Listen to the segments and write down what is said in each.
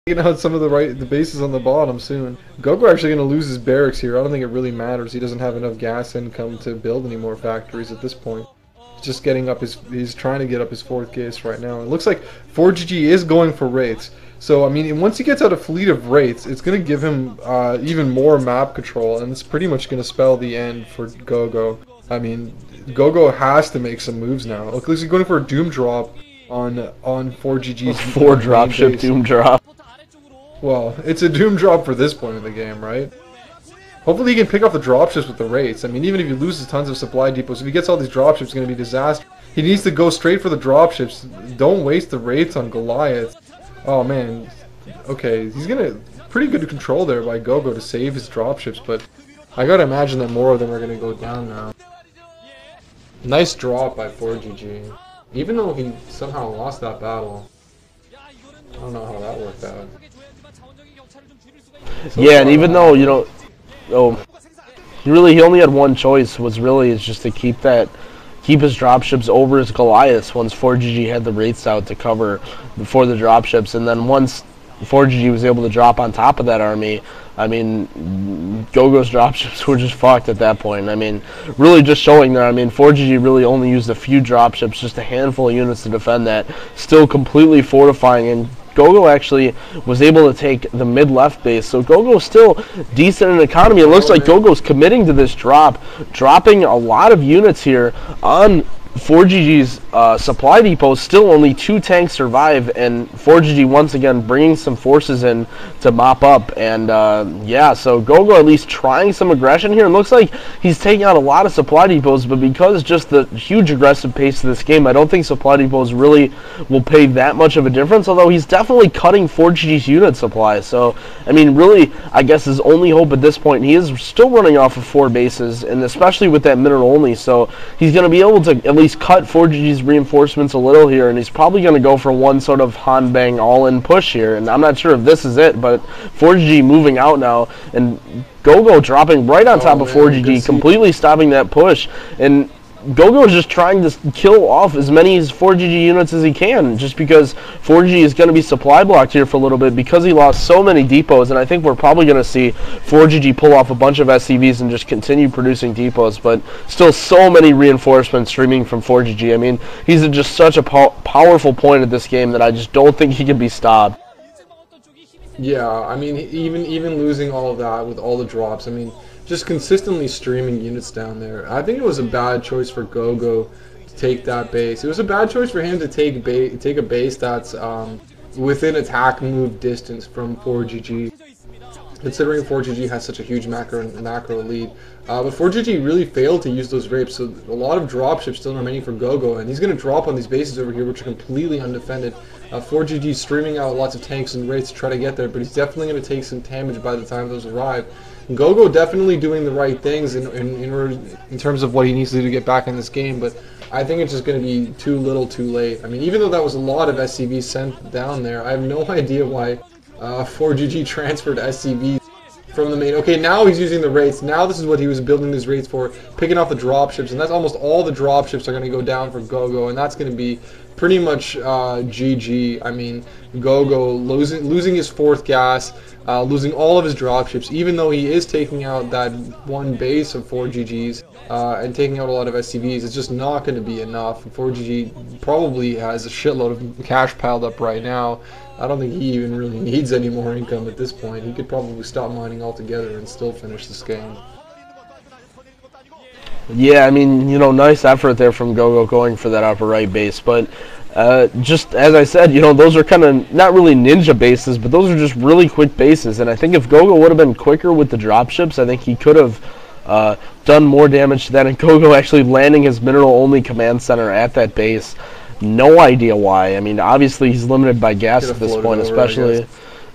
taking out some of the bases on the bottom soon. Gogo actually going to lose his barracks here. I don't think it really matters. He doesn't have enough gas income to build any more factories at this point. He's just getting up he's trying to get up his 4th gas right now. It looks like fOrGG is going for Wraiths. So, I mean, once he gets out a fleet of Wraiths, it's going to give him even more map control, and it's pretty much going to spell the end for Gogo. I mean, Gogo has to make some moves now. Look, he's going for a Doom drop on fOrGG's 4 dropship Doom drop. Well, it's a Doom drop for this point of the game, right? Hopefully he can pick off the dropships with the Wraiths. I mean, even if he loses tons of supply depots, if he gets all these dropships, it's going to be disaster. He needs to go straight for the dropships. Don't waste the Wraiths on Goliath. Oh, man. Okay, he's going to... Pretty good control there by Gogo to save his dropships, but I gotta imagine that more of them are going to go down now. Nice drop by fOrGG. Even though he somehow lost that battle. I don't know how that worked out. So yeah, and even though, you know, he only had one choice, is just to keep his dropships over his Goliaths once fOrGG had the Wraiths out to cover for the dropships, and then once fOrGG was able to drop on top of that army, I mean, Gogo's dropships were just fucked at that point. I mean, really just showing there, I mean, fOrGG really only used a few dropships, just a handful of units to defend that, still completely fortifying, and Gogo actually was able to take the mid-left base, so Gogo's still decent in economy. It looks like Gogo's committing to this drop, dropping a lot of units here on fOrGG's supply depot. Still only 2 tanks survive, and fOrGG once again bringing some forces in to mop up. And yeah, so Gogo at least trying some aggression here. It looks like he's taking out a lot of supply depots, but because just the huge aggressive pace of this game, I don't think supply depots really will pay that much of a difference, although he's definitely cutting fOrGG's unit supply. So, I mean, really, I guess his only hope at this point, he is still running off of 4 bases, and especially with that mineral only, so he's going to be able to at least cut fOrGG's reinforcements a little here, and he's probably going to go for one sort of Hanbang all-in push here, and I'm not sure if this is it, but fOrGG moving out now, and Gogo dropping right on top of fOrGG, completely stopping that push, and Gogo is just trying to kill off as many fOrGG units as he can, just because fOrGG is going to be supply blocked here for a little bit because he lost so many depots, and I think we're probably going to see fOrGG pull off a bunch of SCVs and just continue producing depots, but still so many reinforcements streaming from fOrGG. I mean, he's at just such a powerful point at this game that I just don't think he can be stopped. Yeah, I mean, even losing all of that with all the drops, I mean, just consistently streaming units down there. I think it was a bad choice for Gogo to take that base. It was a bad choice for him to take a base that's within attack move distance from fOrGG, considering fOrGG has such a huge macro lead. But fOrGG really failed to use those rapes, so a lot of dropships still remaining for Gogo, and he's going to drop on these bases over here, which are completely undefended. fOrGG streaming out lots of tanks and raids to try to get there, but he's definitely going to take some damage by the time those arrive. Gogo definitely doing the right things in terms of what he needs to do to get back in this game, but I think it's just going to be too little too late. I mean, even though that was a lot of SCVs sent down there, I have no idea why fOrGG transferred SCVs from the main. Okay, now he's using the raids. Now this is what he was building these raids for, picking off the dropships, and that's almost all the dropships are going to go down for Gogo, and that's going to be pretty much GG. I mean, Gogo losing his 4th gas, losing all of his dropships, even though he is taking out that one base of fOrGG's and taking out a lot of SCVs. It's just not going to be enough. fOrGG probably has a shitload of cash piled up right now. I don't think he even really needs any more income at this point. He could probably stop mining altogether and still finish this game. Yeah, I mean, you know, nice effort there from Gogo going for that upper right base, but just as I said, you know, those are kind of not really ninja bases, but those are just really quick bases, and I think if Gogo would have been quicker with the dropships, I think he could have done more damage to that, and Gogo actually landing his mineral-only command center at that base. No idea why. I mean, obviously he's limited by gas at this point, especially.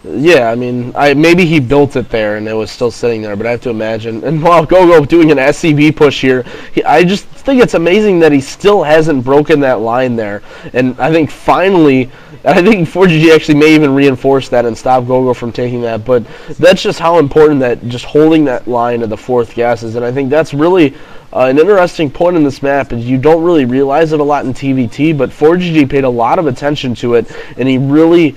Yeah, I mean, maybe he built it there and it was still sitting there, but I have to imagine. And while Gogo doing an SCV push here, I just think it's amazing that he still hasn't broken that line there. And I think finally, I think fOrGG actually may even reinforce that and stop Gogo from taking that. But that's just how important that just holding that line of the 4th gas is. And I think that's really An interesting point in this map is you don't really realize it a lot in TVT, but fOrGG paid a lot of attention to it, and he really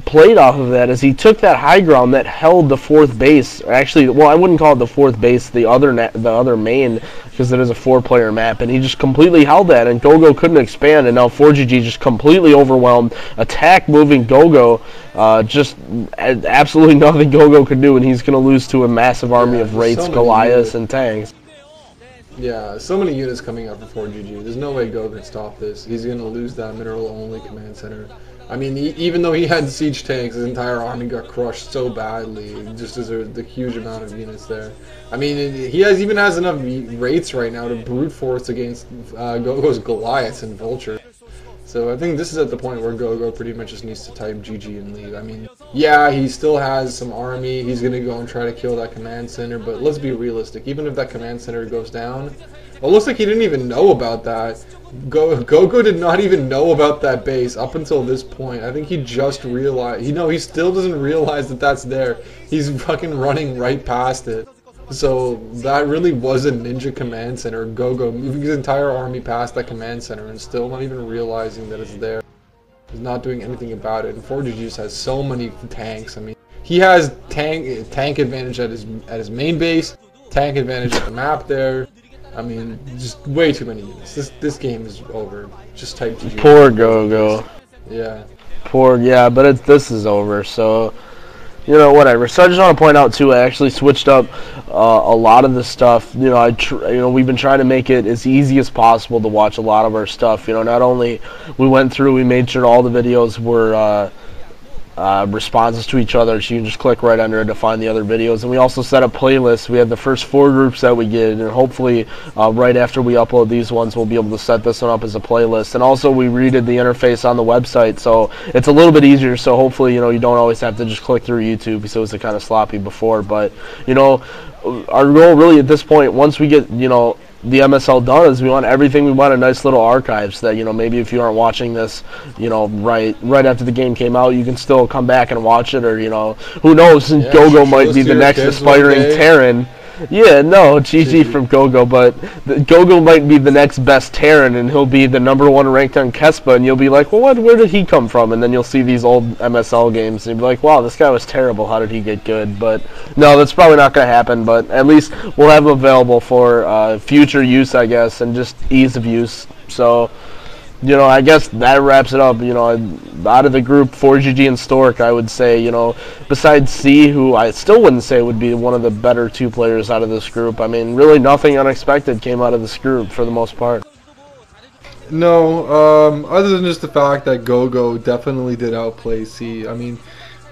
played off of that as he took that high ground that held the fourth base. Actually, well, I wouldn't call it the fourth base, the other main, because it is a 4-player map, and he just completely held that, and gogo couldn't expand, and now fOrGG just completely overwhelmed, attack moving gogo, just absolutely nothing gogo could do, and he's going to lose to a massive army of Wraiths, so Goliaths, and tanks. Yeah, so many units coming up for fOrGG. There's no way Go can stop this. He's going to lose that mineral-only command center. I mean, even though he had siege tanks, his entire army got crushed so badly, just as the huge amount of units there. I mean, he even has enough Wraiths right now to brute force against Gogo's Goliaths and Vulture. So I think this is at the point where Gogo pretty much just needs to type GG and leave. I mean, yeah, he still has some army. He's going to go and try to kill that command center, but let's be realistic. Even if that command center goes down, well, it looks like he didn't even know about that. Gogo did not even know about that base up until this point. I think he just realized. He still doesn't realize that that's there. He's fucking running right past it. So that really was a ninja command center. Gogo moving his entire army past that command center and still not even realizing that it's there. He's not doing anything about it. And fOrGG just has so many tanks. I mean, he has tank advantage at his main base, tank advantage at the map there. I mean, just way too many units. This game is over. Just type GG. Poor gogo. Yeah. But this is over. So, whatever. So I just want to point out too, I actually switched up a lot of the stuff. We've been trying to make it as easy as possible to watch a lot of our stuff. Not only we made sure all the videos were responses to each other, so you can just click right under it to find the other videos. And we also set up playlists. We have the first 4 groups that we get, and hopefully right after we upload these ones, we'll be able to set this one up as a playlist. And also we redid the interface on the website, so it's a little bit easier. So hopefully, you don't always have to just click through YouTube, because it was kind of sloppy before. But our goal really at this point, once we get the MSL done, is we want everything. We want a nice little archive, so that maybe if you aren't watching this right after the game came out, you can still come back and watch it, or who knows, yeah, gogo might be the next aspiring Terran. Yeah, no, GG from gogo, but gogo might be the next best Terran, and he'll be the #1 ranked on Kespa, and you'll be like, well, where did he come from? And then you'll see these old MSL games, and you'll be like, wow, this guy was terrible, how did he get good? But no, that's probably not going to happen, but at least we'll have them available for future use, I guess, and just ease of use. So, I guess that wraps it up. Out of the group, fOrGG and Stork, I would say, besides C, who I still wouldn't say would be one of the better 2 players out of this group. I mean, really nothing unexpected came out of this group for the most part. No, other than just the fact that Gogo definitely did outplay C. I mean,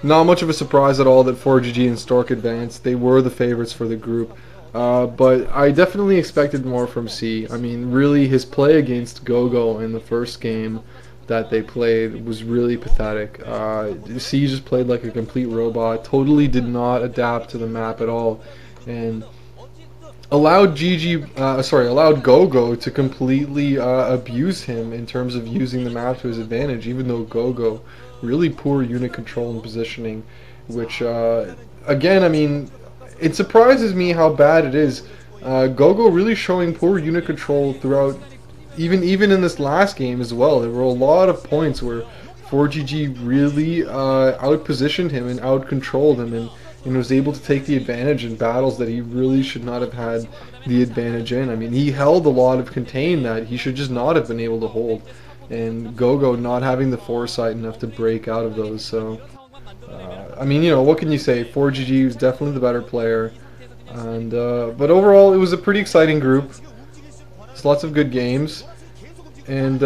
not much of a surprise at all that fOrGG and Stork advanced. They were the favorites for the group. But I definitely expected more from C. I mean, really, his play against Gogo in the first game that they played was really pathetic. C just played like a complete robot, totally did not adapt to the map at all, and allowed Gogo to completely abuse him in terms of using the map to his advantage, even though Gogo really poor unit control and positioning, which, again, I mean, it surprises me how bad it is. Gogo really showing poor unit control throughout, even in this last game as well. There were a lot of points where fOrGG really outpositioned him and outcontrolled him, and was able to take the advantage in battles that he really should not have had the advantage in. I mean, he held a lot of contain that he should just not have been able to hold, and Gogo not having the foresight enough to break out of those. So I mean, what can you say? fOrGG was definitely the better player, and but overall, it was a pretty exciting group. There's lots of good games, and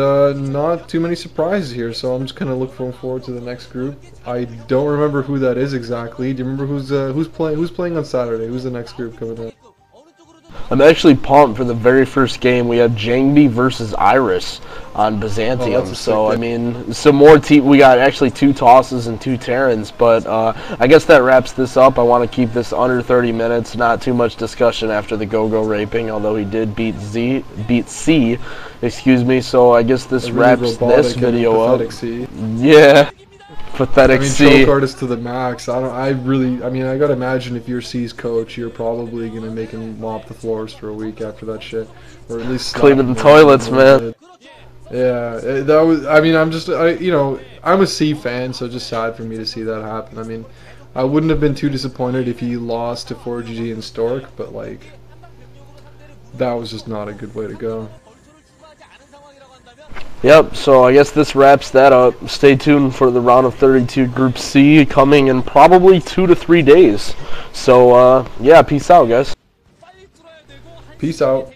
not too many surprises here. So I'm just kind of looking forward to the next group. I don't remember who that is exactly. Do you remember who's playing on Saturday? Who's the next group coming up? I'm actually pumped for the very first game. We have Jangbi versus Iris on Byzantium. So, I mean, some more we got actually 2 tosses and 2 Terrans, but I guess that wraps this up. I want to keep this under 30 minutes, not too much discussion after the go-go raping, although he did beat C, excuse me. So I guess this wraps this video up. Yeah. Pathetic I mean, C. choke artist to the max. I mean, I gotta imagine if you're C's coach, you're probably gonna make him mop the floors for a week after that shit, or at least slap Cleaning him the a toilets, little man. bit. Yeah, that was. I mean, I'm a C fan, so it's just sad for me to see that happen. I mean, I wouldn't have been too disappointed if he lost to fOrGG and Stork, but like, that was just not a good way to go. Yep, so I guess this wraps that up. Stay tuned for the round of 32 Group C coming in probably 2 to 3 days. So, yeah, peace out, guys. Peace out.